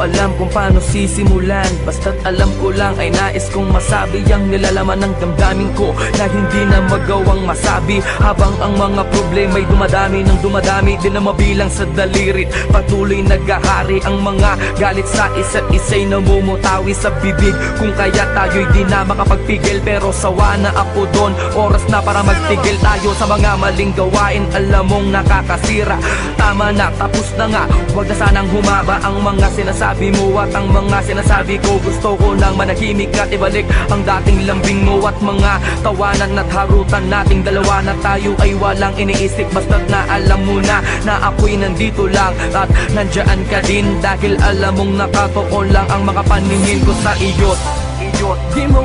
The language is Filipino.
alam kung paano sisimulan, basta't alam ko lang ay nais kong masabi ang nilalaman ng damdamin ko na hindi na magawang masabi. Habang ang mga problema'y dumadami ng dumadami, di na mabilang sa dalirit, patuloy naghahari ang mga galit sa isa't isa'y namumutawi sa bibig. Kung kaya tayo'y di na makapagpigil, pero sawa na ako doon. Oras na para magtigil tayo sa mga maling gawain, alam mong nakakasira. Tama na, tapos na nga, huwag na sanang humaba ang mga sinasabi mo at ang mga sinasabi ko. Gusto ko nang manahimik at ibalik ang dating lambing mo at mga tawanan at harutan nating dalawa, na tayo ay walang iniisip. Basta't na alam mo na ako'y nandito lang at nandyan ka din, dahil alam mong nakatoon lang ang makapaningin ko sa iyo. Di mo